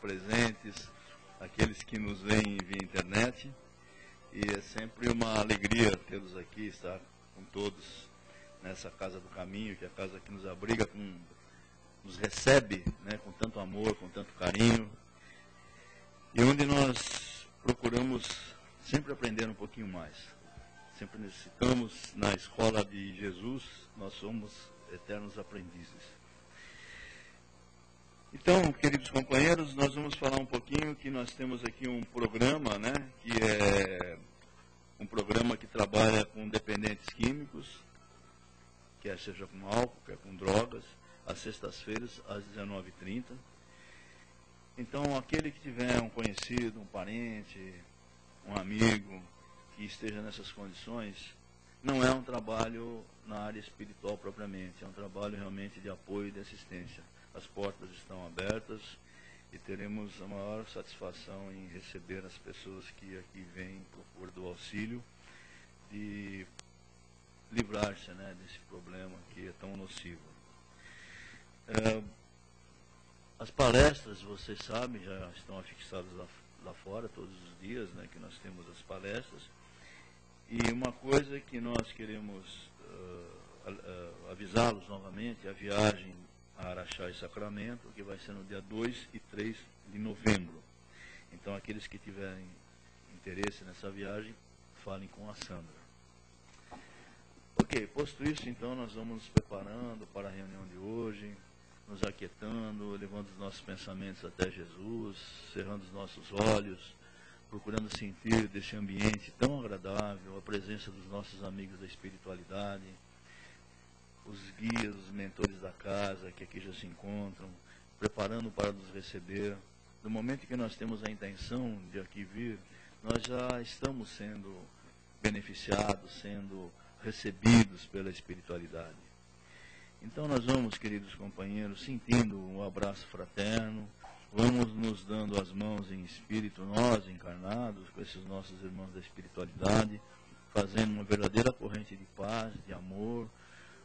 presentes, aqueles que nos veem via internet. E é sempre uma alegria tê-los aqui, estar com todos nessa Casa do Caminho, que é a casa que nos abriga, nos recebe, né, com tanto amor, com tanto carinho. E onde nós procuramos sempre aprender um pouquinho mais. Sempre necessitamos, na escola de Jesus, nós somos eternos aprendizes. Então, queridos companheiros, nós vamos falar um pouquinho que nós temos aqui um programa, né, que é um programa que trabalha com dependentes químicos, quer seja com álcool, quer com drogas, às sextas-feiras, às 19h30. Então, aquele que tiver um conhecido, um parente, um amigo que esteja nessas condições, não é um trabalho na área espiritual propriamente, é um trabalho realmente de apoio e de assistência. As portas estão abertas e teremos a maior satisfação em receber as pessoas que aqui vêm procura do auxílio de livrar-se, né, desse problema que é tão nocivo. As palestras, vocês sabem, já estão afixadas lá fora todos os dias, né, que nós temos as palestras. E uma coisa que nós queremos avisá-los novamente, a viagem a Araxá e Sacramento, que vai ser no dia 2 e 3 de novembro. Então, aqueles que tiverem interesse nessa viagem, falem com a Sandra. Ok, posto isso, então, nós vamos nos preparando para a reunião de hoje, nos aquietando, levando os nossos pensamentos até Jesus, cerrando os nossos olhos, procurando sentir desse ambiente tão agradável a presença dos nossos amigos da espiritualidade, os guias, os mentores da casa que aqui já se encontram, preparando para nos receber. No momento que nós temos a intenção de aqui vir, nós já estamos sendo beneficiados, sendo recebidos pela espiritualidade. Então nós vamos, queridos companheiros, sentindo um abraço fraterno, vamos nos dando as mãos em espírito, nós encarnados, com esses nossos irmãos da espiritualidade, fazendo uma verdadeira corrente de paz, de amor,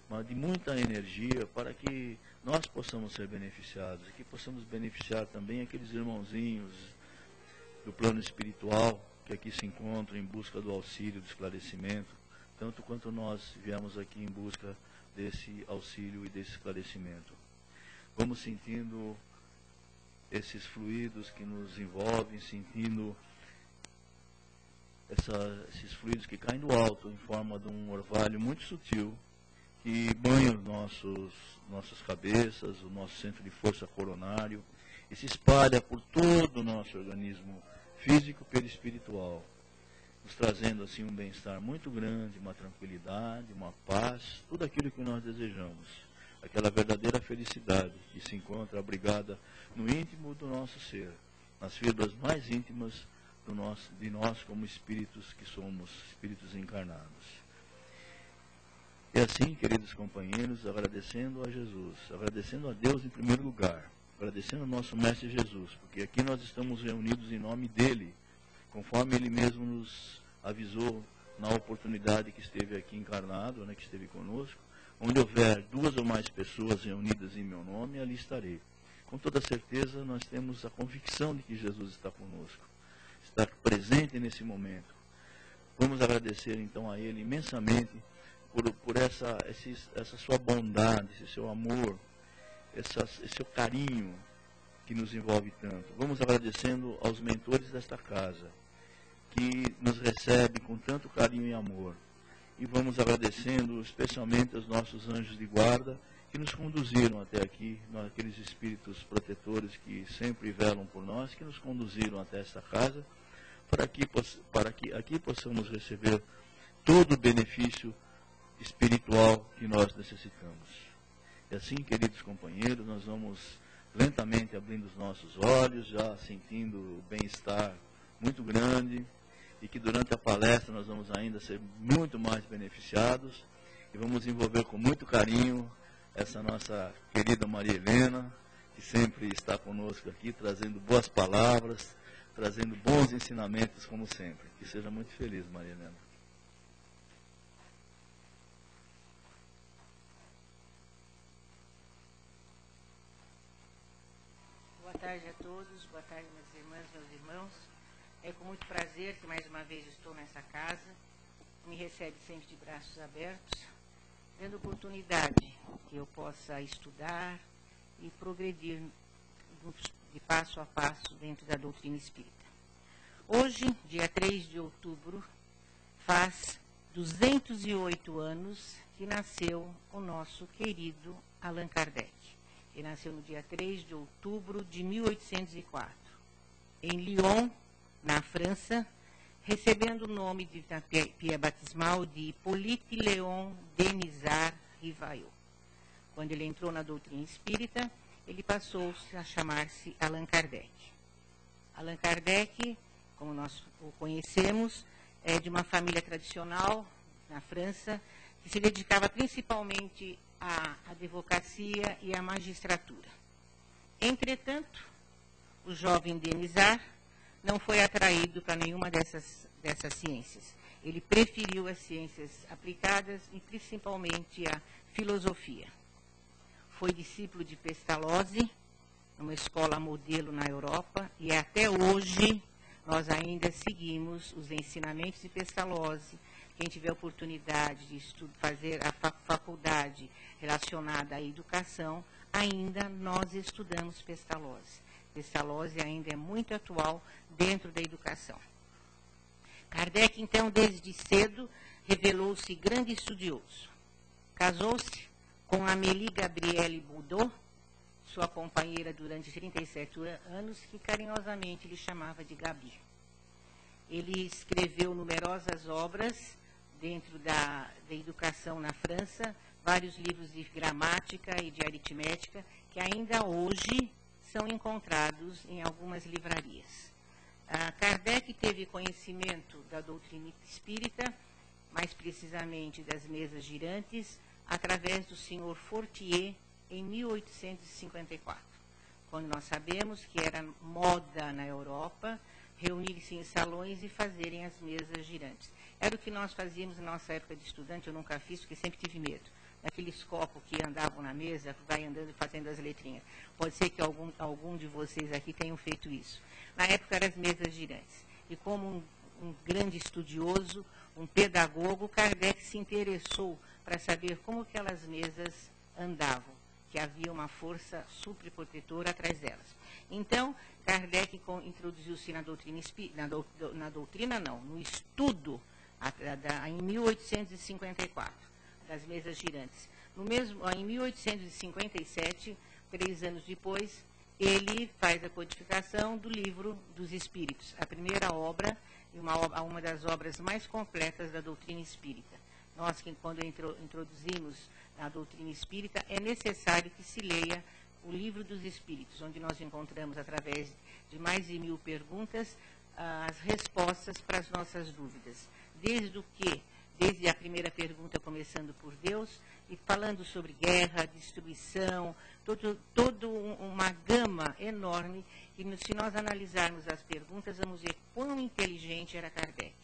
mas de muita energia, para que nós possamos ser beneficiados, e que possamos beneficiar também aqueles irmãozinhos do plano espiritual, que aqui se encontram em busca do auxílio, do esclarecimento, tanto quanto nós viemos aqui em busca desse auxílio e desse esclarecimento. Vamos sentindo esses fluidos que nos envolvem, sentindo esses fluidos que caem do alto em forma de um orvalho muito sutil, que banha nossas cabeças, o nosso centro de força coronário, e se espalha por todo o nosso organismo físico e perispiritual, nos trazendo assim um bem-estar muito grande, uma tranquilidade, uma paz, tudo aquilo que nós desejamos, aquela verdadeira felicidade que se encontra abrigada no íntimo do nosso ser, nas fibras mais íntimas de nós como espíritos que somos, espíritos encarnados. E assim, queridos companheiros, agradecendo a Jesus, agradecendo a Deus em primeiro lugar, agradecendo ao nosso Mestre Jesus, porque aqui nós estamos reunidos em nome dEle, conforme Ele mesmo nos avisou na oportunidade que esteve aqui encarnado, né, que esteve conosco, onde houver 2 ou mais pessoas reunidas em meu nome, ali estarei. Com toda certeza, nós temos a convicção de que Jesus está conosco, está presente nesse momento. Vamos agradecer então a Ele imensamente por essa sua bondade, esse seu amor, esse seu carinho que nos envolve tanto. Vamos agradecendo aos mentores desta casa, que nos recebem com tanto carinho e amor. E vamos agradecendo especialmente aos nossos anjos de guarda, que nos conduziram até aqui, aqueles espíritos protetores que sempre velam por nós, que nos conduziram até esta casa, para que aqui possamos receber todo o benefício espiritual que nós necessitamos. E assim, queridos companheiros, nós vamos lentamente abrindo os nossos olhos, já sentindo o bem-estar muito grande, e que durante a palestra nós vamos ainda ser muito mais beneficiados, e vamos envolver com muito carinho essa nossa querida Maria Helena, que sempre está conosco aqui, trazendo boas palavras, trazendo bons ensinamentos, como sempre. Que seja muito feliz, Maria Helena. tarde a todos, boa tarde, minhas irmãs, meus irmãos. É com muito prazer que mais uma vez estou nessa casa, que me recebe sempre de braços abertos, dando oportunidade que eu possa estudar e progredir de passo a passo dentro da doutrina espírita. Hoje, dia 3 de outubro, faz 208 anos que nasceu o nosso querido Allan Kardec. Ele nasceu no dia 3 de outubro de 1804, em Lyon, na França, recebendo o nome de pia batismal de Hippolyte Léon Denisard Rivaillot. Quando ele entrou na doutrina espírita, ele passou a chamar-se Allan Kardec. Allan Kardec, como nós o conhecemos, é de uma família tradicional na França, que se dedicava principalmente à advocacia e à magistratura. Entretanto, o jovem Denisard não foi atraído para nenhuma dessas ciências. Ele preferiu as ciências aplicadas e principalmente a filosofia. Foi discípulo de Pestalozzi, numa escola modelo na Europa, e até hoje nós ainda seguimos os ensinamentos de Pestalozzi. Quem tiver oportunidade de fazer a faculdade relacionada à educação, ainda nós estudamos Pestalozzi. Pestalozzi ainda é muito atual dentro da educação. Kardec, então, desde cedo, revelou-se grande estudioso. Casou-se com Amélie Gabrielle Boudot, sua companheira durante 37 anos, que carinhosamente lhe chamava de Gabi. Ele escreveu numerosas obras dentro da educação na França, vários livros de gramática e de aritmética, que ainda hoje são encontrados em algumas livrarias. Kardec teve conhecimento da doutrina espírita, mais precisamente das mesas girantes, através do senhor Fortier, em 1854, quando nós sabemos que era moda na Europa reunir-se em salões e fazerem as mesas girantes. Era o que nós fazíamos na nossa época de estudante. Eu nunca fiz, porque sempre tive medo. Aqueles copos que andavam na mesa, vai andando e fazendo as letrinhas. Pode ser que algum de vocês aqui tenham feito isso. Na época eram as mesas girantes. E como um grande estudioso, um pedagogo, Kardec se interessou para saber como aquelas mesas andavam, que havia uma força supraprotetora atrás delas. Então, Kardec introduziu-se na doutrina espírita, no estudo, em 1854, das mesas girantes. Em 1857, 3 anos depois, ele faz a codificação do Livro dos Espíritos, a primeira obra, e uma das obras mais completas da doutrina espírita. Nós, quando introduzimos a doutrina espírita, é necessário que se leia o Livro dos Espíritos, onde nós encontramos, através de mais de 1000 perguntas, as respostas para as nossas dúvidas. Desde a primeira pergunta, começando por Deus, e falando sobre guerra, destruição, toda uma gama enorme, e se nós analisarmos as perguntas, vamos ver quão inteligente era Kardec.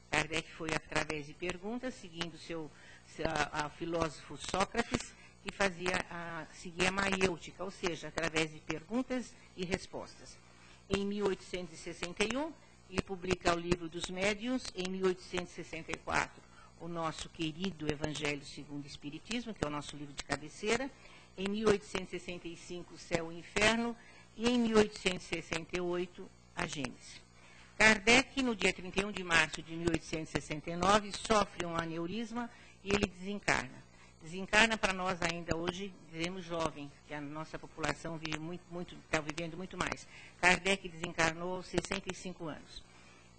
Kardec foi através de perguntas, seguindo a filósofo Sócrates, que seguia a maiêutica, ou seja, através de perguntas e respostas. Em 1861, ele publica o Livro dos Médiuns. Em 1864, o nosso querido Evangelho segundo o Espiritismo, que é o nosso livro de cabeceira. Em 1865, o Céu e o Inferno. E em 1868, a Gênese. Kardec, no dia 31 de março de 1869, sofre um aneurisma e ele desencarna. Desencarna para nós ainda hoje, dizemos jovem, que a nossa população vive está vivendo muito mais. Kardec desencarnou aos 65 anos.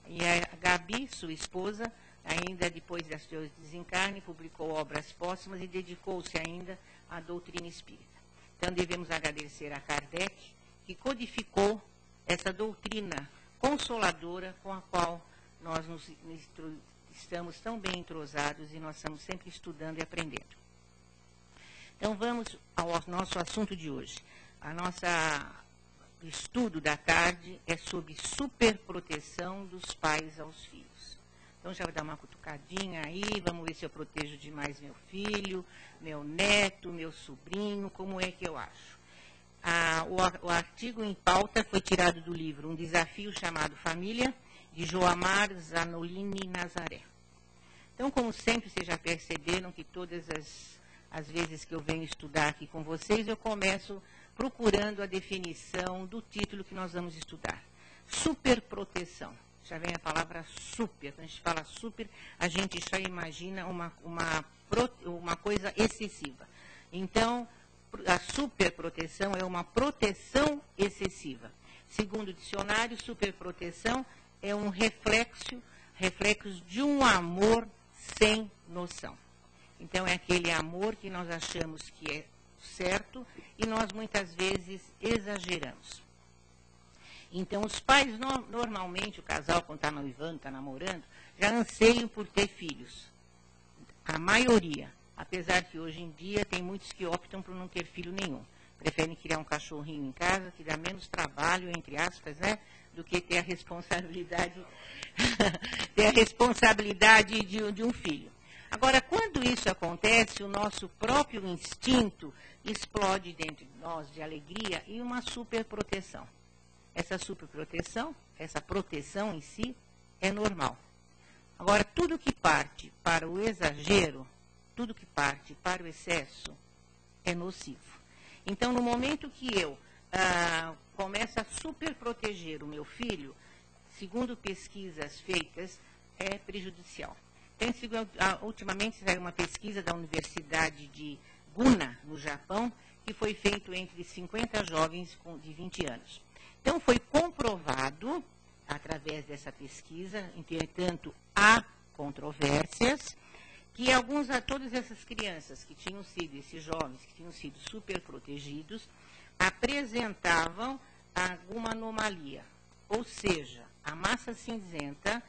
E a Gabi, sua esposa, ainda depois do seu desencarne, publicou obras póstumas e dedicou-se ainda à doutrina espírita. Então devemos agradecer a Kardec, que codificou essa doutrina consoladora com a qual nós estamos tão bem entrosados e nós estamos sempre estudando e aprendendo. Então vamos ao nosso assunto de hoje. O estudo da tarde é sobre superproteção dos pais aos filhos. Então já vou dar uma cutucadinha aí, vamos ver se eu protejo demais meu filho, meu neto, meu sobrinho, como é que eu acho. O artigo em pauta foi tirado do livro Um Desafio Chamado Família, de Joamar Zanolini Nazaré. Então, como sempre, vocês já perceberam que todas as vezes que eu venho estudar aqui com vocês, eu começo procurando a definição do título que nós vamos estudar. Superproteção. Já vem a palavra super. Quando a gente fala super, a gente já imagina uma coisa excessiva. Então, a superproteção é uma proteção excessiva. Segundo o dicionário, superproteção é um reflexo de um amor sem noção. Então, é aquele amor que nós achamos que é certo e nós muitas vezes exageramos. Então, os pais, normalmente, o casal, quando está noivando, está namorando, já anseiam por ter filhos. A maioria. Apesar que hoje em dia tem muitos que optam por não ter filho nenhum. Preferem criar um cachorrinho em casa, que dá menos trabalho, entre aspas, né? Do que ter a responsabilidade, de um filho. Agora, quando isso acontece, o nosso próprio instinto explode dentro de nós de alegria e uma superproteção. Essa superproteção, essa proteção em si, é normal. Agora, tudo que parte para o exagero, tudo que parte para o excesso, é nocivo. Então, no momento que eu começo a superproteger o meu filho, segundo pesquisas feitas, é prejudicial. Ultimamente saiu uma pesquisa da Universidade de Guna, no Japão, que foi feita entre 50 jovens de 20 anos. Então, foi comprovado, através dessa pesquisa, entretanto, há controvérsias, que todas essas crianças que tinham sido, esses jovens que tinham sido superprotegidos, apresentavam alguma anomalia. Ou seja, a massa cinzenta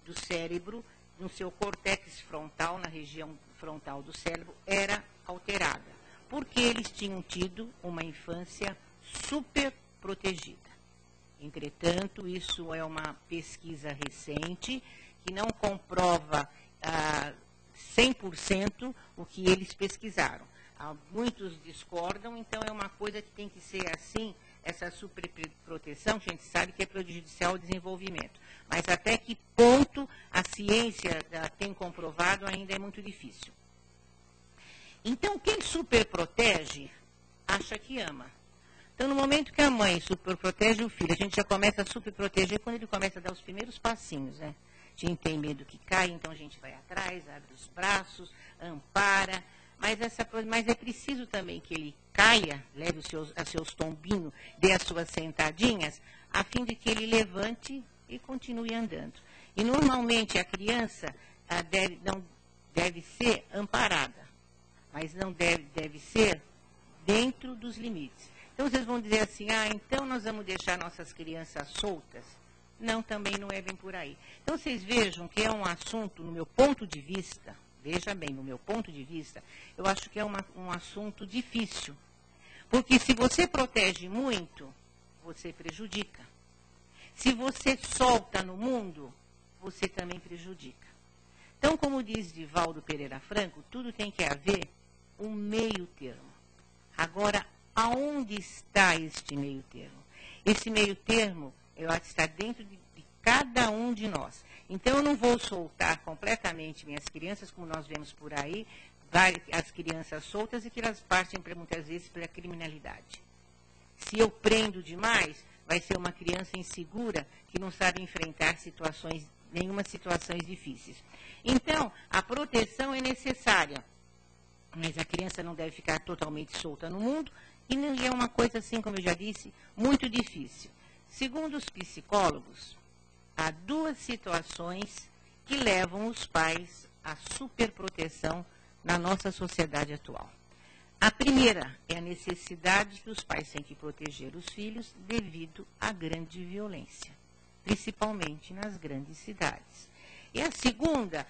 do cérebro, no seu córtex frontal, na região frontal do cérebro, era alterada, porque eles tinham tido uma infância superprotegida. Entretanto, isso é uma pesquisa recente que não comprova 100% o que eles pesquisaram. Muitos discordam, então é uma coisa que tem que ser assim, essa superproteção, que a gente sabe que é prejudicial ao desenvolvimento. Mas até que ponto a ciência tem comprovado ainda é muito difícil. Então, quem superprotege, acha que ama. Então, no momento que a mãe superprotege o filho, a gente já começa a superproteger quando ele começa a dar os primeiros passinhos, né? A gente tem medo que caia, então a gente vai atrás, abre os braços, ampara. Mas é preciso também que ele caia, leve os seus tombinhos, dê as suas sentadinhas, a fim de que ele levante e continue andando. E, normalmente, a criança não deve ser amparada, mas não deve ser dentro dos limites. Então, vocês vão dizer assim, então nós vamos deixar nossas crianças soltas? Não, também não é bem por aí. Então, vocês vejam que é um assunto, no meu ponto de vista, veja bem, no meu ponto de vista, eu acho que é um assunto difícil. Porque se você protege muito, você prejudica. Se você solta no mundo, você também prejudica. Então, como diz Divaldo Pereira Franco, tudo tem que haver um meio termo. Agora, aonde está este meio termo? Esse meio termo, eu acho que está dentro de cada um de nós. Então, eu não vou soltar completamente minhas crianças, como nós vemos por aí, as crianças soltas e que elas partem, muitas vezes, pela criminalidade. Se eu prendo demais, vai ser uma criança insegura que não sabe enfrentar nenhuma situações difíceis. Então, a proteção é necessária, mas a criança não deve ficar totalmente solta no mundo e é uma coisa, assim, como eu já disse, muito difícil. Segundo os psicólogos, há duas situações que levam os pais à superproteção na nossa sociedade atual. A primeira é a necessidade que os pais têm que proteger os filhos devido à grande violência, principalmente nas grandes cidades. E a segunda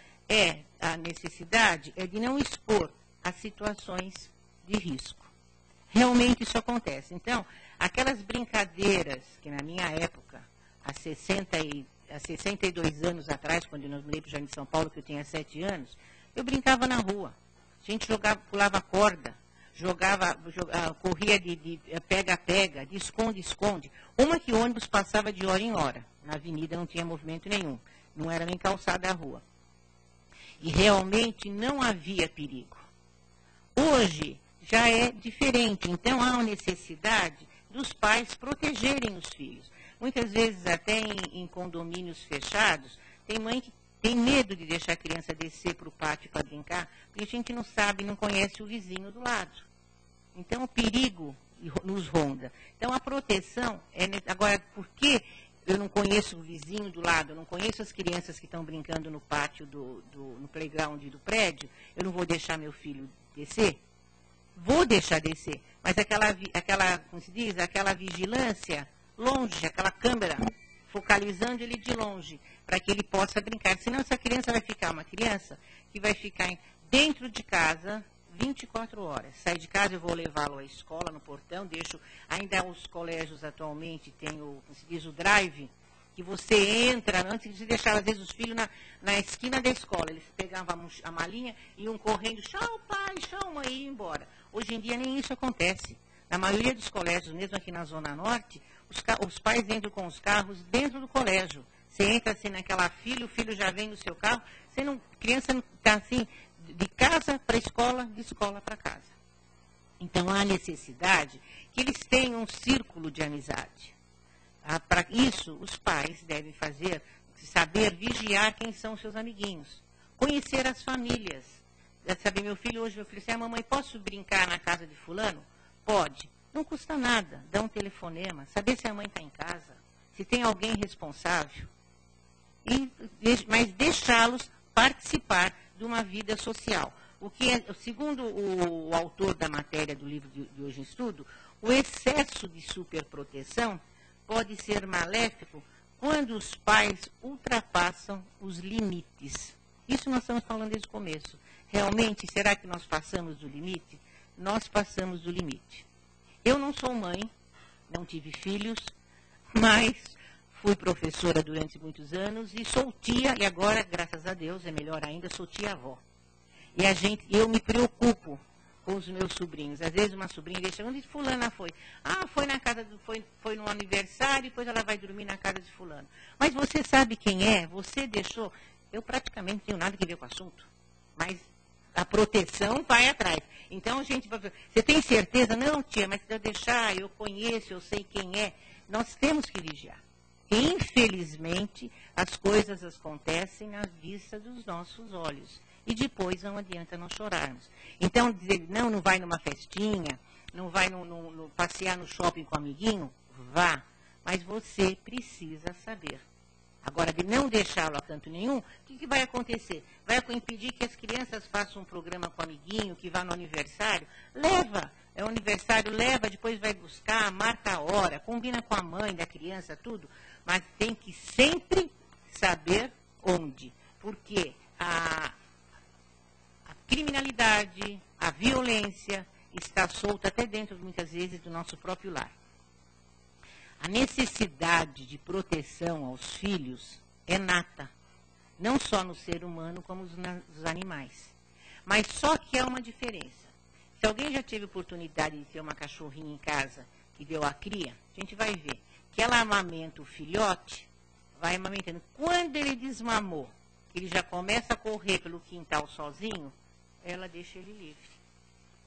a necessidade de não expor a situações de risco. Realmente isso acontece. Então, aquelas brincadeiras que na minha época, há 62 anos atrás, quando eu mudei para o Jardim de São Paulo, que eu tinha 7 anos, eu brincava na rua. A gente pulava corda, corria de pega-pega, de esconde-esconde. Uma que o ônibus passava de hora em hora. Na avenida não tinha movimento nenhum. Não era nem calçada a rua. E realmente não havia perigo. Hoje já é diferente. Então há uma necessidade dos pais protegerem os filhos. Muitas vezes até em condomínios fechados, tem mãe que tem medo de deixar a criança descer para o pátio para brincar, porque a gente não sabe, não conhece o vizinho do lado. Então, o perigo nos ronda. Então, a proteção é... Agora, por que eu não conheço o vizinho do lado, eu não conheço as crianças que estão brincando no pátio, no playground do prédio, eu não vou deixar meu filho descer? Vou deixar descer. Mas como se diz, aquela vigilância longe, aquela câmera focalizando ele de longe, para que ele possa brincar. Senão essa criança vai ficar uma criança que vai ficar dentro de casa 24 horas. Sai de casa, eu vou levá-lo à escola, no portão, deixo... Ainda os colégios atualmente têm como se diz, o drive, que você entra, antes de deixar, às vezes, os filhos na esquina da escola. Eles pegavam a malinha e iam correndo, tchau pai, tchau mãe, e iam embora. Hoje em dia nem isso acontece. Na maioria dos colégios, mesmo aqui na Zona Norte, os pais entram com os carros dentro do colégio. Você entra assim naquela fila, o filho já vem no seu carro, a criança não está assim, de casa para a escola, de escola para casa. Então há necessidade que eles tenham um círculo de amizade. Para isso, os pais devem saber vigiar quem são os seus amiguinhos, conhecer as famílias. Sabe, meu filho disse, mamãe, posso brincar na casa de fulano? Pode. Não custa nada, dá um telefonema, saber se a mãe está em casa, se tem alguém responsável, mas deixá-los participar de uma vida social. Segundo o autor da matéria do livro de hoje em estudo, o excesso de superproteção pode ser maléfico quando os pais ultrapassam os limites. Isso nós estamos falando desde o começo. Realmente, será que nós passamos do limite? Nós passamos do limite. Eu não sou mãe, não tive filhos, mas fui professora durante muitos anos e sou tia, e agora, graças a Deus, é melhor ainda, sou tia-avó. E eu me preocupo com os meus sobrinhos. Às vezes uma sobrinha deixa, onde fulana foi? Foi na casa, foi no aniversário, depois ela vai dormir na casa de fulano. Mas você sabe quem é? Você deixou? Eu praticamente não tenho nada que ver com o assunto. Mas a proteção vai atrás. Então a gente vai... Você tem certeza? Não, tia, mas se eu deixar, eu conheço, eu sei quem é. Nós temos que vigiar. E, infelizmente, as coisas acontecem à vista dos nossos olhos. E depois não adianta nós chorarmos. Então, dizer, não vai numa festinha, não vai passear no shopping com o amiguinho, vá. Mas você precisa saber. Agora, de não deixá-lo a canto nenhum, o que vai acontecer? Vai impedir que as crianças façam um programa com o amiguinho, que vá no aniversário? Leva. É o aniversário, leva, depois vai buscar, marca a hora, combina com a mãe da criança, tudo. Mas tem que sempre saber onde. Porque a criminalidade, a violência está solta até dentro, muitas vezes, do nosso próprio lar. A necessidade de proteção aos filhos é nata, não só no ser humano, como nos animais. Mas só que há uma diferença. Se alguém já teve oportunidade de ter uma cachorrinha em casa que deu a cria, a gente vai ver que ela amamenta o filhote, vai amamentando. Quando ele desmamou, ele já começa a correr pelo quintal sozinho, ela deixa ele livre.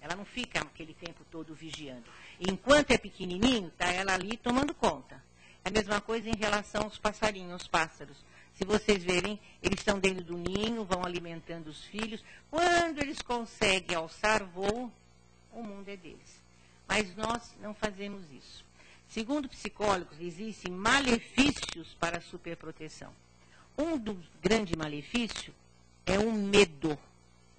Ela não fica aquele tempo todo vigiando. Enquanto é pequenininho, está ela ali tomando conta. É a mesma coisa em relação aos passarinhos, aos pássaros. Se vocês verem, eles estão dentro do ninho, vão alimentando os filhos. Quando eles conseguem alçar voo, o mundo é deles. Mas nós não fazemos isso. Segundo psicólogos, existem malefícios para a superproteção. Um dos grandes malefícios é o medo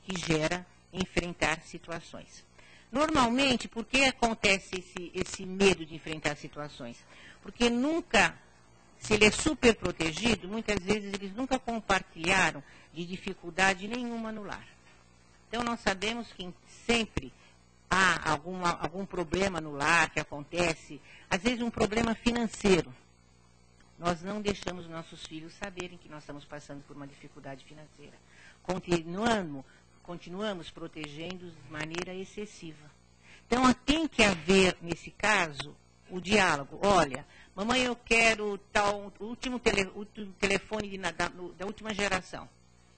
que gera enfrentar situações. Normalmente, por que acontece esse medo de enfrentar situações? Porque se ele é super protegido, muitas vezes eles nunca compartilharam de dificuldade nenhuma no lar. Então, nós sabemos que sempre há algum problema no lar que acontece, às vezes um problema financeiro. Nós não deixamos nossos filhos saberem que nós estamos passando por uma dificuldade financeira. Continuamos protegendo de maneira excessiva. Então, tem que haver, nesse caso, o diálogo. Olha, mamãe, eu quero o último telefone da última geração.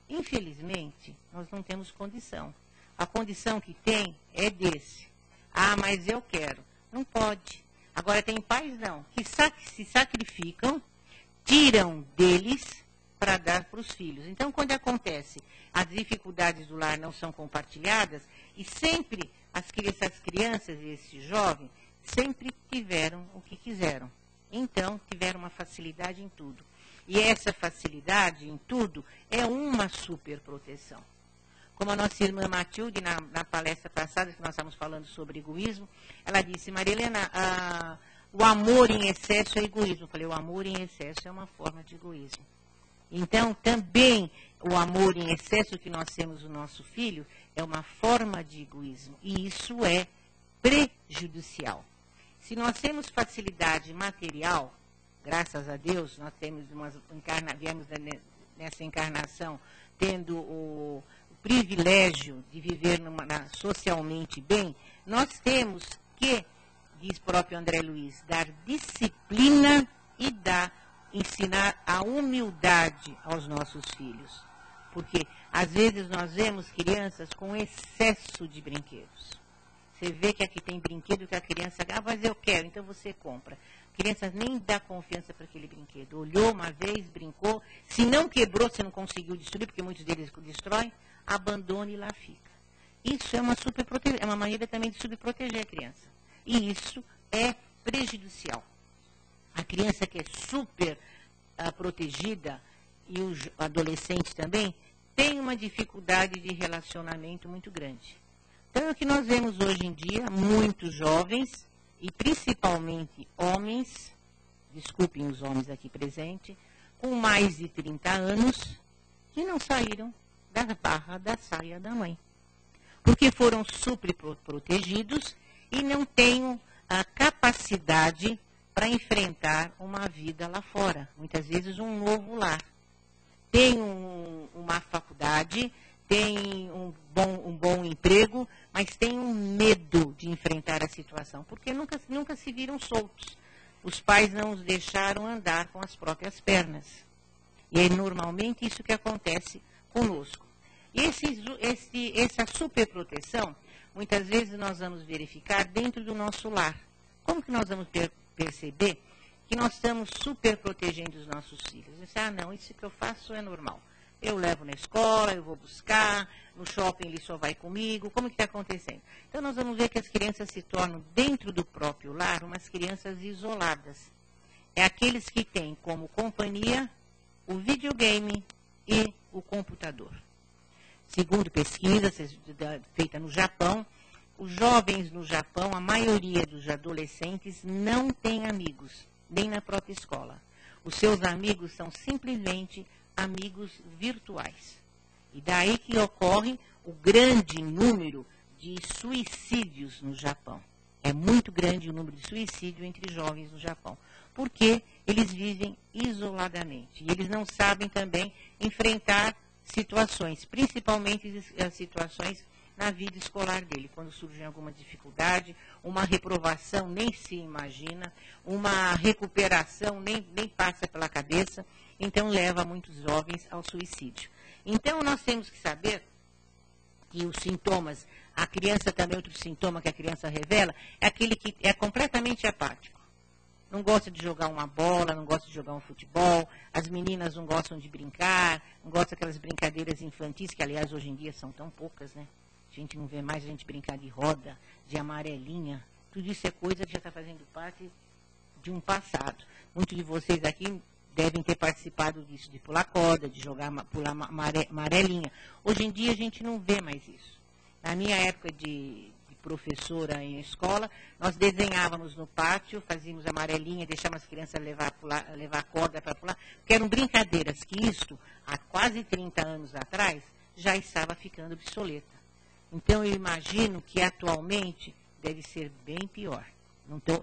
Infelizmente, nós não temos condição. A condição que tem é desse. Ah, mas eu quero. Não pode. Agora, tem pais não, que se sacrificam, tiram deles para dar para os filhos. Então, quando acontece, as dificuldades do lar não são compartilhadas, e sempre essas crianças e esses jovens sempre tiveram o que quiseram. Então, tiveram uma facilidade em tudo. E essa facilidade em tudo é uma superproteção. Como a nossa irmã Matilde, na palestra passada, que nós estávamos falando sobre egoísmo, ela disse, Maria Helena, o amor em excesso é egoísmo. Eu falei, o amor em excesso é uma forma de egoísmo. Então, também, o amor em excesso que nós temos no nosso filho é uma forma de egoísmo. E isso é prejudicial. Se nós temos facilidade material, graças a Deus, nós viemos nessa encarnação tendo o privilégio de viver socialmente bem, nós temos que, diz próprio André Luiz, dar disciplina e ensinar a humildade aos nossos filhos. Porque, às vezes, nós vemos crianças com excesso de brinquedos. Você vê que aqui tem brinquedo que a criança, mas eu quero, então você compra. A criança nem dá confiança para aquele brinquedo. Olhou uma vez, brincou, se não quebrou, se não conseguiu destruir, porque muitos deles destroem, abandona e lá fica. Isso é uma maneira também de subproteger a criança. E isso é prejudicial. A criança que é super protegida, e o adolescente também, tem uma dificuldade de relacionamento muito grande. Então, é o que nós vemos hoje em dia, muitos jovens, e principalmente homens, desculpem os homens aqui presentes, com mais de 30 anos, que não saíram da barra da saia da mãe. Porque foram super protegidos e não têm a capacidade para enfrentar uma vida lá fora. Muitas vezes um novo lar. Tem uma faculdade, tem um bom emprego, mas tem um medo de enfrentar a situação, porque nunca se viram soltos. Os pais não os deixaram andar com as próprias pernas. E é normalmente isso que acontece conosco. Essa superproteção, muitas vezes nós vamos verificar dentro do nosso lar. Como que nós vamos perceber que nós estamos super protegendo os nossos filhos? Não, isso que eu faço é normal. Eu levo na escola, eu vou buscar, no shopping ele só vai comigo, como que está acontecendo? Então nós vamos ver que as crianças se tornam, dentro do próprio lar, umas crianças isoladas. É aqueles que têm como companhia o videogame e o computador. Segundo pesquisa feita no Japão, os jovens no Japão, a maioria dos adolescentes não tem amigos, nem na própria escola. Os seus amigos são simplesmente amigos virtuais. E daí que ocorre o grande número de suicídios no Japão. É muito grande o número de suicídio entre jovens no Japão. Porque eles vivem isoladamente. E eles não sabem também enfrentar situações, principalmente as situações na vida escolar dele. Quando surge alguma dificuldade, uma reprovação nem se imagina, uma recuperação nem passa pela cabeça, então leva muitos jovens ao suicídio. Então nós temos que saber que os sintomas, a criança também, outro sintoma que a criança revela, é aquele que é completamente apático. Não gosta de jogar uma bola, não gosta de jogar um futebol, as meninas não gostam de brincar, não gostam daquelas brincadeiras infantis, que aliás hoje em dia são tão poucas, né? A gente não vê mais a gente brincar de roda, de amarelinha, tudo isso é coisa que já está fazendo parte de um passado. Muitos de vocês aqui devem ter participado disso, de pular corda, de pular amarelinha. Hoje em dia a gente não vê mais isso. Na minha época de professora em escola, nós desenhávamos no pátio, fazíamos amarelinha, deixávamos as crianças levar corda para pular, porque eram brincadeiras que isto, há quase 30 anos atrás, já estava ficando obsoleta. Então eu imagino que atualmente deve ser bem pior.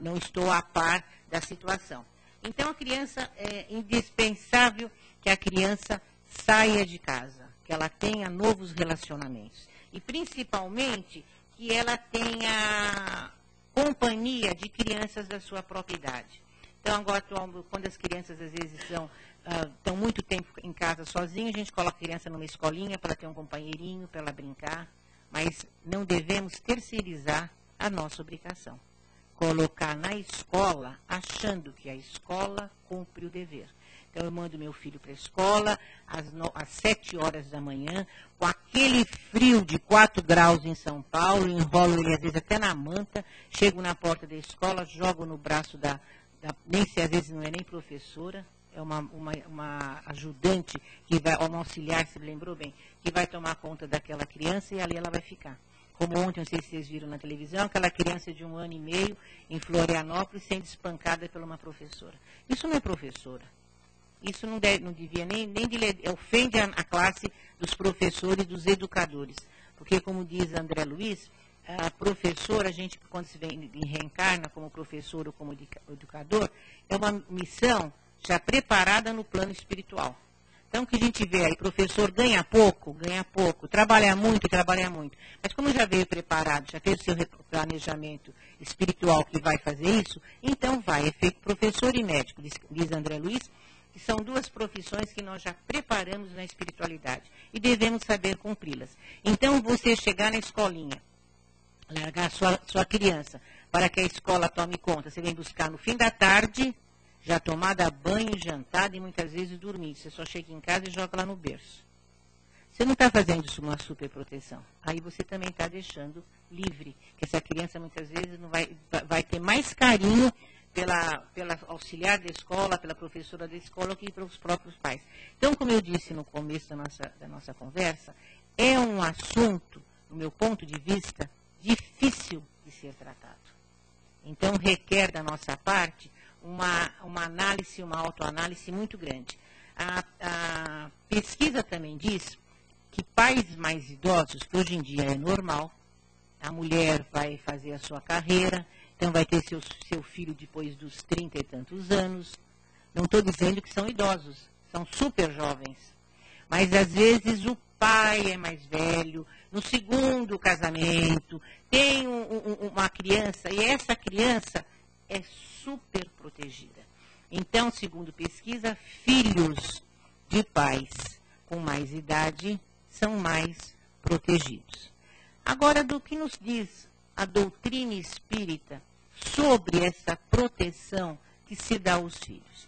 Não estou a par da situação. Então a criança, é indispensável que a criança saia de casa, que ela tenha novos relacionamentos. E principalmente que ela tenha companhia de crianças da sua própria idade. Então, agora, quando as crianças, às vezes, estão muito tempo em casa sozinhas, a gente coloca a criança numa escolinha para ela ter um companheirinho, para ela brincar, mas não devemos terceirizar a nossa obrigação. Colocar na escola, achando que a escola cumpre o dever. Então, eu mando meu filho para a escola às 7 horas da manhã, com aquele frio de 4 graus em São Paulo, enrolo ele às vezes até na manta, chego na porta da escola, jogo no braço nem sei, às vezes não é nem professora, é uma ajudante, uma auxiliar, se lembrou bem, que vai tomar conta daquela criança e ali ela vai ficar. Como ontem, não sei se vocês viram na televisão, aquela criança de 1 ano e meio em Florianópolis sendo espancada por uma professora. Isso não é professora. Isso não devia nem ofende a classe dos professores e dos educadores. Porque, como diz André Luiz, a professora, a gente, quando se reencarna como professor ou como educador, é uma missão já preparada no plano espiritual. Então, o que a gente vê aí, professor ganha pouco, trabalha muito. Mas como já veio preparado, já fez o seu planejamento espiritual que vai fazer isso, então é feito professor e médico, diz André Luiz, que são 2 profissões que nós já preparamos na espiritualidade e devemos saber cumpri-las. Então, você chegar na escolinha, largar sua criança para que a escola tome conta, você vem buscar no fim da tarde, já tomada banho, jantada e muitas vezes dormindo. Você só chega em casa e joga lá no berço. Você não está fazendo isso uma superproteção. Aí você também está deixando livre, que essa criança muitas vezes não vai ter mais carinho pela auxiliar da escola, pela professora da escola, que pelos próprios pais. Então, como eu disse no começo da nossa conversa, é um assunto, do meu ponto de vista, difícil de ser tratado. Então, requer da nossa parte uma análise, uma autoanálise muito grande. A pesquisa também diz que pais mais idosos, que hoje em dia é normal, a mulher vai fazer a sua carreira, então vai ter seu filho depois dos 30 e tantos anos. Não estou dizendo que são idosos, são super jovens. Mas às vezes o pai é mais velho, no segundo casamento, tem uma criança, e essa criança é super protegida. Então, segundo pesquisa, filhos de pais com mais idade são mais protegidos. Agora, do que nos diz a doutrina espírita sobre essa proteção que se dá aos filhos?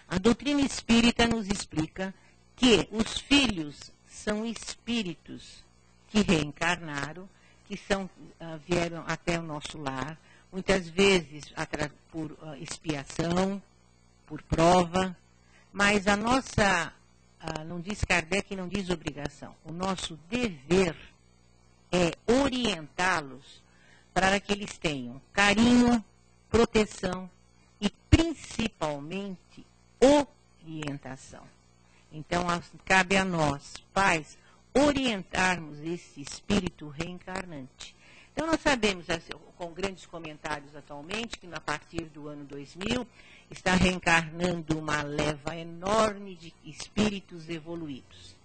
A doutrina espírita nos explica que os filhos são espíritos que reencarnaram, que vieram até o nosso lar, muitas vezes por expiação, por prova, mas a nossa, não diz Kardec, não diz obrigação, o nosso dever é orientá-los para que eles tenham carinho, proteção e principalmente orientação. Então, cabe a nós, pais, orientarmos esse espírito reencarnante. Então, nós sabemos, com grandes comentários atualmente, que a partir do ano 2000 está reencarnando uma leva enorme de espíritos evoluídos.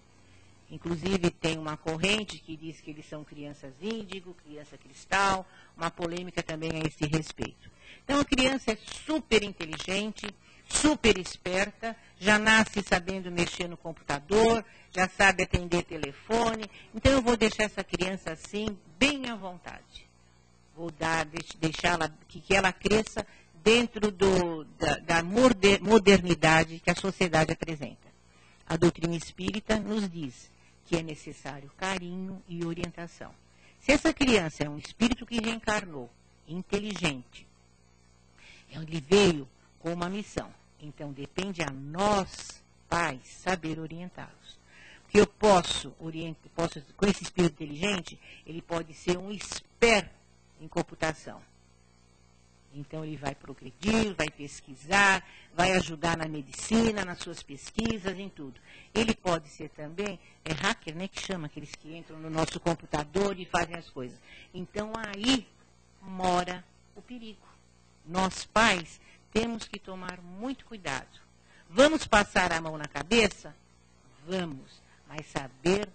Inclusive, tem uma corrente que diz que eles são crianças índigo, criança cristal, uma polêmica também a esse respeito. Então, a criança é super inteligente, super esperta, já nasce sabendo mexer no computador, já sabe atender telefone. Então, eu vou deixar essa criança assim, bem à vontade. Vou deixá-la, que ela cresça dentro da modernidade que a sociedade apresenta. A doutrina espírita nos diz que é necessário carinho e orientação. Se essa criança é um espírito que reencarnou, inteligente, ele veio com uma missão. Então, depende a nós, pais, saber orientá-los. Porque eu posso, com esse espírito inteligente, ele pode ser um expert em computação. Então, ele vai progredir, vai pesquisar, vai ajudar na medicina, nas suas pesquisas, em tudo. Ele pode ser também, hacker, né, que chama aqueles que entram no nosso computador e fazem as coisas. Então, aí mora o perigo. Nós, pais, temos que tomar muito cuidado. Vamos passar a mão na cabeça? Vamos, mas saber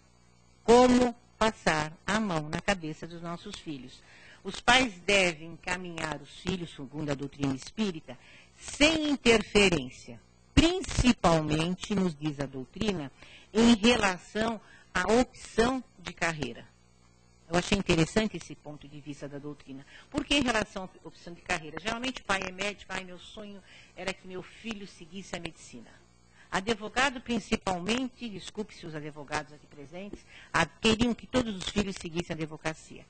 como passar a mão na cabeça dos nossos filhos. Os pais devem encaminhar os filhos, segundo a doutrina espírita, sem interferência, principalmente, nos diz a doutrina, em relação à opção de carreira. Eu achei interessante esse ponto de vista da doutrina. Porque em relação à opção de carreira? Geralmente o pai é médico, meu sonho era que meu filho seguisse a medicina. Advogado, principalmente, desculpe-se os advogados aqui presentes, queriam que todos os filhos seguissem a advocacia.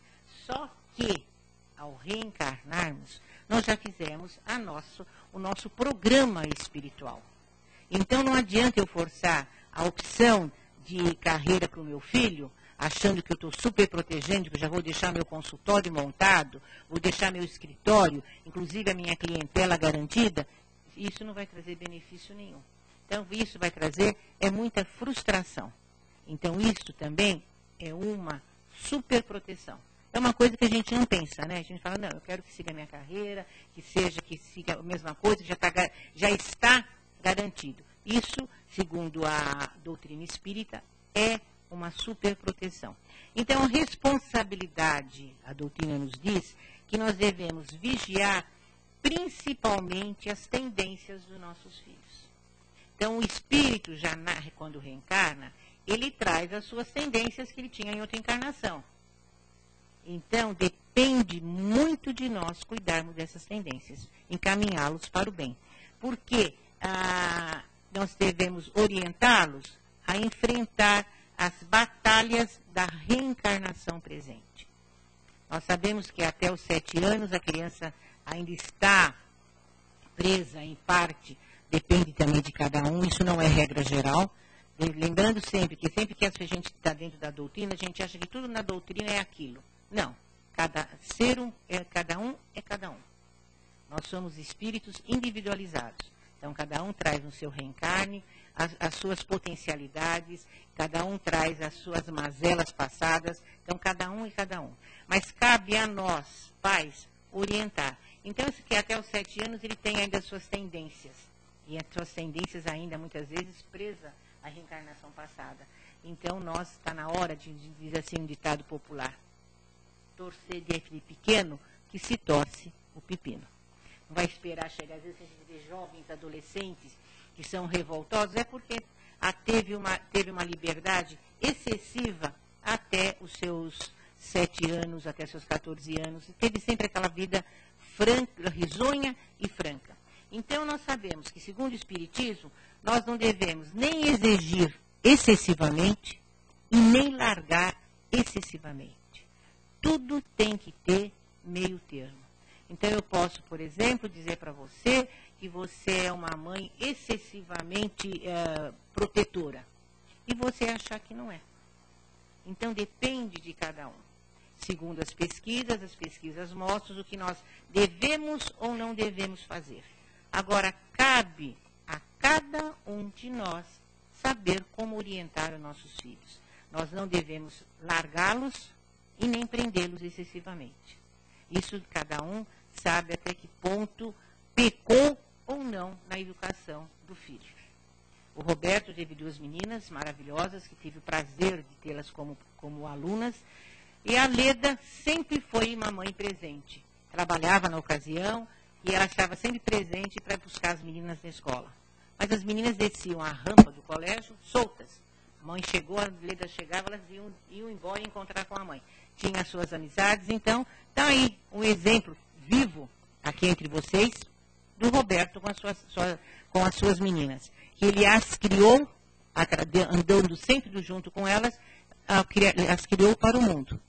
Só que, ao reencarnarmos, nós já fizemos o nosso programa espiritual. Então não adianta eu forçar a opção de carreira para o meu filho, achando que eu estou super protegendo, que eu já vou deixar meu consultório montado, vou deixar meu escritório, inclusive a minha clientela garantida. Isso não vai trazer benefício nenhum. Então, isso vai trazer muita frustração. Então, isso também é uma super proteção. É uma coisa que a gente não pensa, né? A gente fala, não, eu quero que siga a minha carreira, que siga a mesma coisa, que já está garantido. Isso, segundo a doutrina espírita, é uma super proteção. Então, a responsabilidade, a doutrina nos diz, que nós devemos vigiar principalmente as tendências dos nossos filhos. Então, o espírito, quando reencarna, ele traz as suas tendências que ele tinha em outra encarnação. Então, depende muito de nós cuidarmos dessas tendências, encaminhá-los para o bem. Porque nós devemos orientá-los a enfrentar as batalhas da reencarnação presente. Nós sabemos que até os 7 anos a criança ainda está presa em parte, depende também de cada um, isso não é regra geral. Lembrando sempre que a gente está dentro da doutrina, a gente acha que tudo na doutrina é aquilo. Não, cada um é cada um. Nós somos espíritos individualizados. Então, cada um traz no seu reencarne as suas potencialidades, cada um traz as suas mazelas passadas, então cada um é cada um. Mas cabe a nós, pais, orientar. Então, esse que até os 7 anos ele tem ainda as suas tendências. E as suas tendências ainda, muitas vezes, presa à reencarnação passada. Então, está na hora de dizer assim um ditado popular. Torcer de aquele pequeno que se torce o pepino. Não vai esperar chegar, às vezes a gente vê jovens, adolescentes, que são revoltosos, é porque teve uma liberdade excessiva até os seus 7 anos, até seus 14 anos. Teve sempre aquela vida franca, risonha e franca. Então, nós sabemos que, segundo o Espiritismo, nós não devemos nem exigir excessivamente e nem largar excessivamente. Tudo tem que ter meio termo. Então, eu posso, por exemplo, dizer para você que você é uma mãe excessivamente protetora. E você achar que não é. Então, depende de cada um. Segundo as pesquisas mostram o que nós devemos ou não devemos fazer. Agora, cabe a cada um de nós saber como orientar os nossos filhos. Nós não devemos largá-los e nem prendê-los excessivamente. Isso cada um sabe até que ponto pecou ou não na educação do filho. O Roberto teve 2 meninas maravilhosas, que tive o prazer de tê-las como alunas, e a Leda sempre foi uma mãe presente. Trabalhava na ocasião e ela estava sempre presente para buscar as meninas na escola. Mas as meninas desciam a rampa do colégio soltas. A mãe chegou, a Leda chegava, elas iam embora e encontrar com a mãe. Tinha as suas amizades, então, está aí um exemplo vivo aqui entre vocês, do Roberto com as suas meninas. Que ele as criou, andando sempre junto com elas, as criou para o mundo.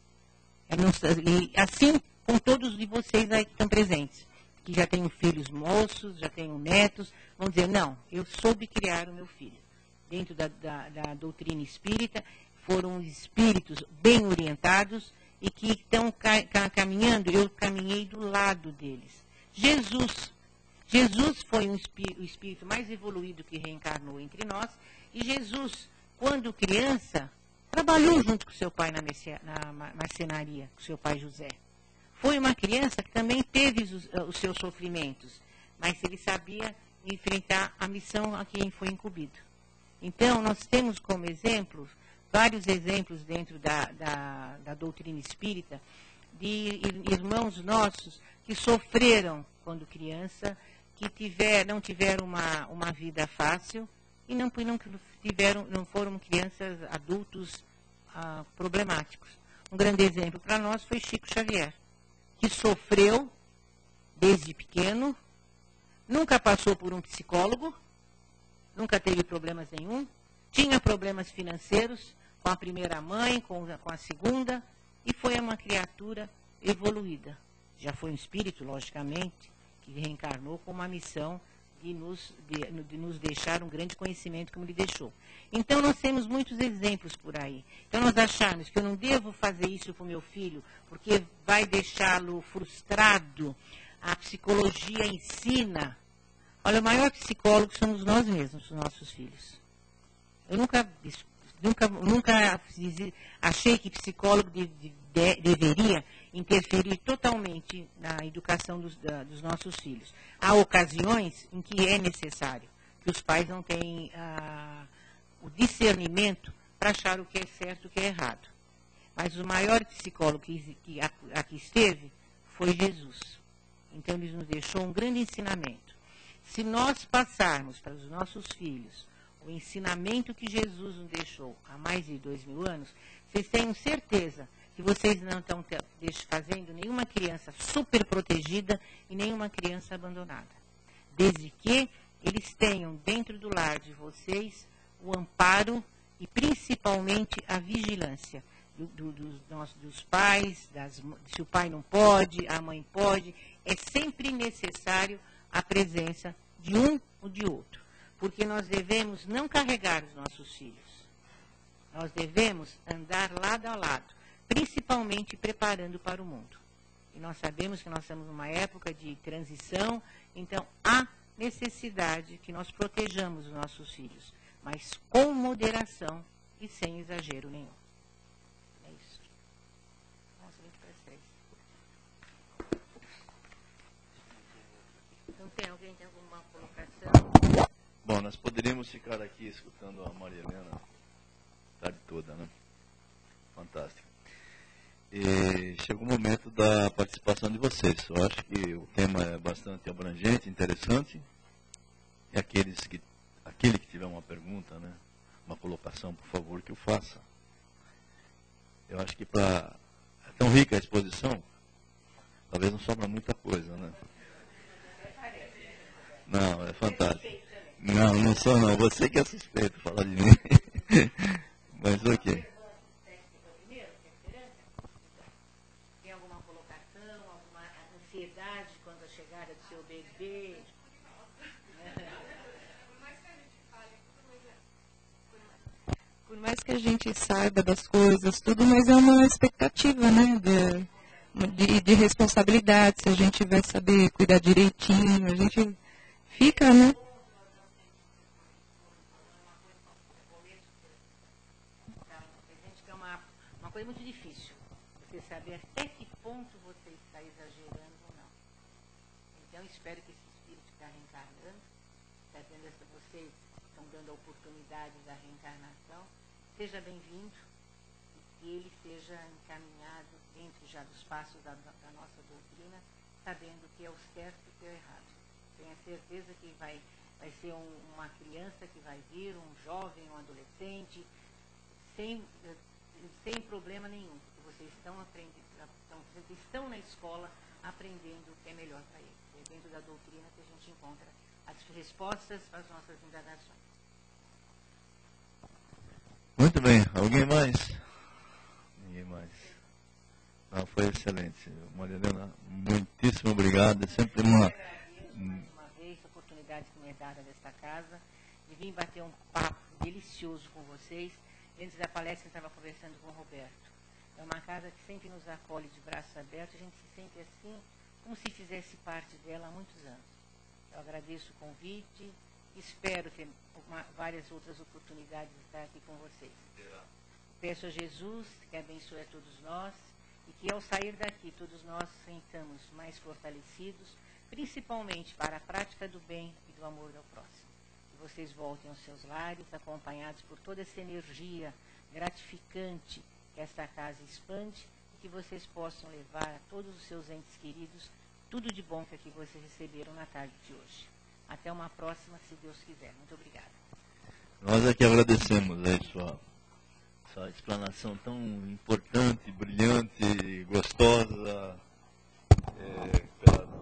E assim com todos de vocês aí que estão presentes, que já tenham filhos moços, já tenham netos, vão dizer, não, eu soube criar o meu filho. Dentro da doutrina espírita, foram espíritos bem orientados e que estão caminhando, eu caminhei do lado deles. Jesus foi o espírito mais evoluído que reencarnou entre nós, e Jesus, quando criança, trabalhou junto com seu pai na marcenaria, com seu pai José. Foi uma criança que também teve os seus sofrimentos, mas ele sabia enfrentar a missão a quem foi incumbido. Então, nós temos como exemplo vários exemplos dentro da doutrina espírita de irmãos nossos que sofreram quando criança, que não tiveram uma vida fácil e não foram crianças, adultos problemáticos. Um grande exemplo para nós foi Chico Xavier, que sofreu desde pequeno, nunca passou por um psicólogo, nunca teve problemas nenhum, tinha problemas financeiros com a primeira mãe, com a segunda, e foi uma criatura evoluída. Já foi um espírito, logicamente, que reencarnou com uma missão de nos deixar um grande conhecimento como ele deixou. Então, nós temos muitos exemplos por aí. Então, nós achamos que eu não devo fazer isso para o meu filho, porque vai deixá-lo frustrado. A psicologia ensina. Olha, o maior psicólogo somos nós mesmos, os nossos filhos. Eu nunca achei que psicólogo deveria interferir totalmente na educação dos nossos filhos. Há ocasiões em que é necessário, que os pais não têm o discernimento para achar o que é certo e o que é errado. Mas o maior psicólogo que aqui esteve foi Jesus. Então, ele nos deixou um grande ensinamento. Se nós passarmos para os nossos filhos o ensinamento que Jesus nos deixou há mais de 2000 anos, vocês tenham certeza que vocês não estão fazendo nenhuma criança super protegida e nenhuma criança abandonada. Desde que eles tenham dentro do lar de vocês o amparo e principalmente a vigilância dos pais, se o pai não pode, a mãe pode, é sempre necessário a presença de um ou de outro. Porque nós devemos não carregar os nossos filhos. Nós devemos andar lado a lado, principalmente preparando para o mundo. E nós sabemos que nós estamos numa época de transição, então há necessidade que nós protejamos os nossos filhos, mas com moderação e sem exagero nenhum. É isso. Nossa, 20 para 6. Então, alguém tem alguma colocação? Bom, nós poderíamos ficar aqui escutando a Maria Helena a tarde toda, né? Fantástico. E chegou o momento da participação de vocês. Eu acho que o tema é bastante abrangente, interessante. E aquele que tiver uma pergunta, né? Uma colocação, por favor, que o faça. Eu acho que é tão rica a exposição, talvez não sobra muita coisa, né? Não, é fantástico. Não, não sou não. Você que é suspeito falar de mim. Mas ok. Tem alguma colocação, alguma ansiedade quando a chegada do seu bebê? Por mais que a gente saiba das coisas, tudo, mas é uma expectativa, né? De responsabilidade, se a gente vai saber cuidar direitinho, a gente fica, né? Uma coisa muito difícil, você saber até que ponto você está exagerando ou não. Então, espero que esse espírito que está reencarnando, está vendo vocês estão dando a oportunidade da reencarnação, seja bem-vindo e ele seja encaminhado dentro já dos passos da nossa doutrina, sabendo o que é o certo e o que é o errado. Tenha certeza que vai ser uma criança que vai vir, um jovem, um adolescente, sem problema nenhum, porque vocês estão na escola aprendendo o que é melhor para eles. É dentro da doutrina que a gente encontra as respostas para as nossas indagações. Muito bem. Alguém mais? Ninguém mais. Não, foi excelente. Maria Helena, muitíssimo obrigado. É sempre uma vez a oportunidade que me é dada desta casa de vir bater um papo delicioso com vocês. Antes da palestra, eu estava conversando com o Roberto. É uma casa que sempre nos acolhe de braços abertos. A gente se sente assim, como se fizesse parte dela há muitos anos. Eu agradeço o convite. Espero ter várias outras oportunidades de estar aqui com vocês. Peço a Jesus que abençoe a todos nós e que ao sair daqui todos nós sentamos mais fortalecidos, principalmente para a prática do bem e do amor ao próximo. Que vocês voltem aos seus lares, acompanhados por toda essa energia gratificante que esta casa expande, e que vocês possam levar a todos os seus entes queridos tudo de bom que aqui vocês receberam na tarde de hoje. Até uma próxima, se Deus quiser. Muito obrigada. Nós é que agradecemos aí sua explanação tão importante, brilhante, gostosa,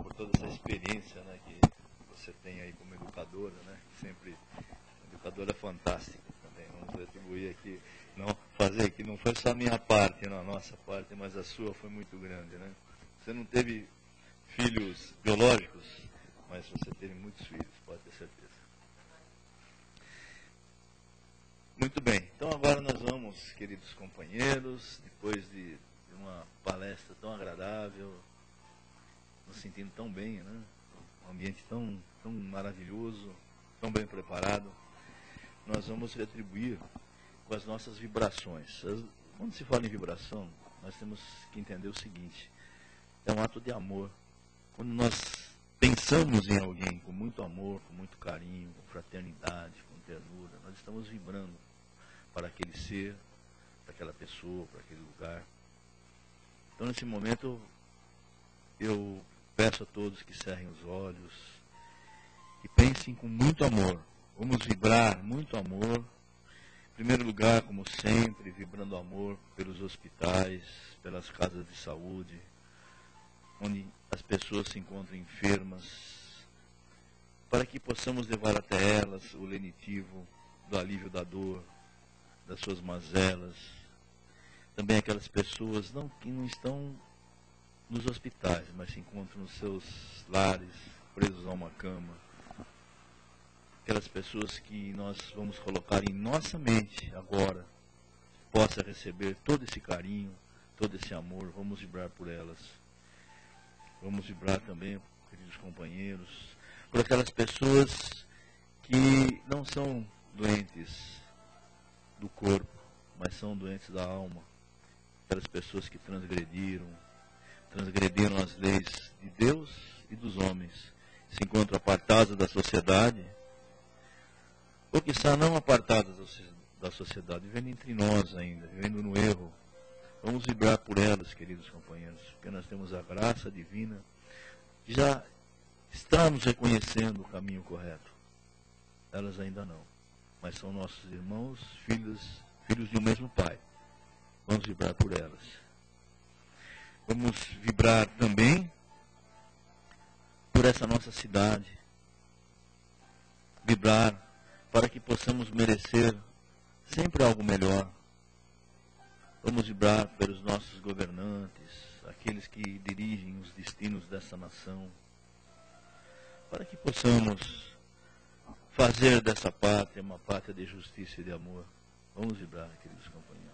por toda essa experiência, né, que você tem aí como educadora, né, sempre educadora fantástica também. Vamos atribuir aqui, fazer aqui, não foi só a minha parte, não, a nossa parte, mas a sua foi muito grande, né. Você não teve filhos biológicos, mas você teve muitos filhos, pode ter certeza. Muito bem, então agora nós vamos, queridos companheiros, depois de uma palestra tão agradável, nos sentindo tão bem, né? Um ambiente tão maravilhoso, tão bem preparado, nós vamos retribuir com as nossas vibrações. Quando se fala em vibração, nós temos que entender o seguinte: é um ato de amor. Quando nós pensamos em alguém com muito amor, com muito carinho, com fraternidade, com ternura, nós estamos vibrando para aquele ser, para aquela pessoa, para aquele lugar. Então, nesse momento, eu peço a todos que cerrem os olhos e pensem com muito amor. Vamos vibrar muito amor. Em primeiro lugar, como sempre, vibrando amor pelos hospitais, pelas casas de saúde, onde as pessoas se encontram enfermas, para que possamos levar até elas o lenitivo do alívio da dor, das suas mazelas. Também aquelas pessoas que não estão nos hospitais, mas se encontram nos seus lares, presos a uma cama. Aquelas pessoas que nós vamos colocar em nossa mente agora, possa receber todo esse carinho, todo esse amor. Vamos vibrar por elas. Vamos vibrar também, queridos companheiros, por aquelas pessoas que não são doentes do corpo, mas são doentes da alma. Aquelas pessoas que transgrediram as leis de Deus e dos homens, se encontram apartadas da sociedade, ou quiçá não apartadas da sociedade, vivendo entre nós ainda, vivendo no erro. Vamos vibrar por elas, queridos companheiros, porque nós temos a graça divina de já estarmos reconhecendo o caminho correto. Elas ainda não, mas são nossos irmãos, filhos de um mesmo Pai. Vamos vibrar por elas. Vamos vibrar também por essa nossa cidade. Vibrar para que possamos merecer sempre algo melhor. Vamos vibrar pelos nossos governantes, aqueles que dirigem os destinos dessa nação, para que possamos fazer dessa pátria uma pátria de justiça e de amor. Vamos vibrar, queridos companheiros.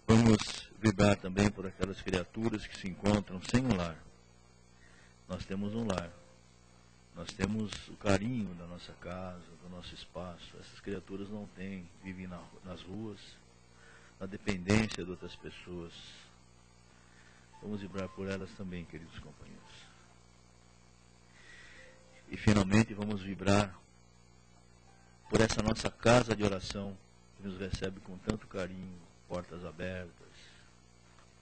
Vamos vibrar também por aquelas criaturas que se encontram sem um lar. Nós temos um lar. Nós temos o carinho da nossa casa, do nosso espaço. Essas criaturas não têm, vivem nas ruas, na dependência de outras pessoas. Vamos vibrar por elas também, queridos companheiros. E finalmente vamos vibrar por essa nossa casa de oração, que nos recebe com tanto carinho, portas abertas,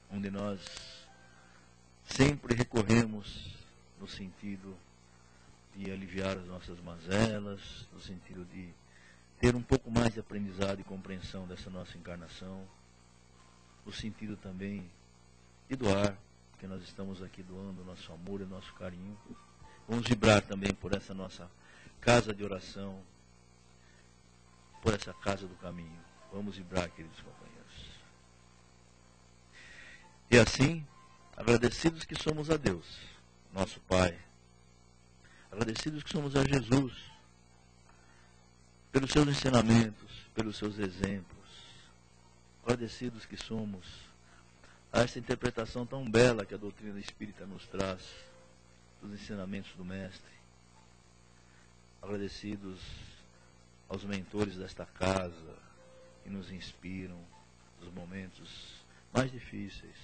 onde nós sempre recorremos no sentido de aliviar as nossas mazelas, no sentido de ter um pouco mais de aprendizado e compreensão dessa nossa encarnação, no sentido também de doar, porque nós estamos aqui doando o nosso amor e o nosso carinho. Vamos vibrar também por essa nossa casa de oração, por essa casa do caminho. Vamos vibrar, queridos companheiros. E assim, agradecidos que somos a Deus, nosso Pai, agradecidos que somos a Jesus, pelos seus ensinamentos, pelos seus exemplos, agradecidos que somos a essa interpretação tão bela que a doutrina espírita nos traz, dos ensinamentos do Mestre, agradecidos aos mentores desta casa, que nos inspiram nos momentos mais difíceis,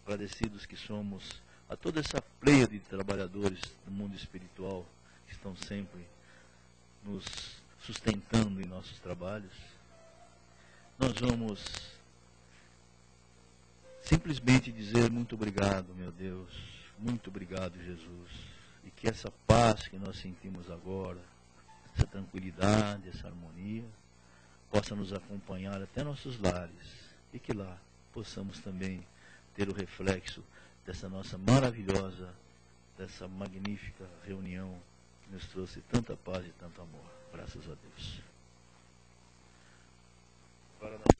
agradecidos que somos a toda essa pleia de trabalhadores do mundo espiritual que estão sempre nos sustentando em nossos trabalhos. Nós vamos simplesmente dizer muito obrigado, meu Deus, muito obrigado, Jesus, e que essa paz que nós sentimos agora, essa tranquilidade, essa harmonia, possa nos acompanhar até nossos lares, e que lá possamos também ter o reflexo dessa nossa maravilhosa, dessa magnífica reunião que nos trouxe tanta paz e tanto amor. Graças a Deus. Agora nós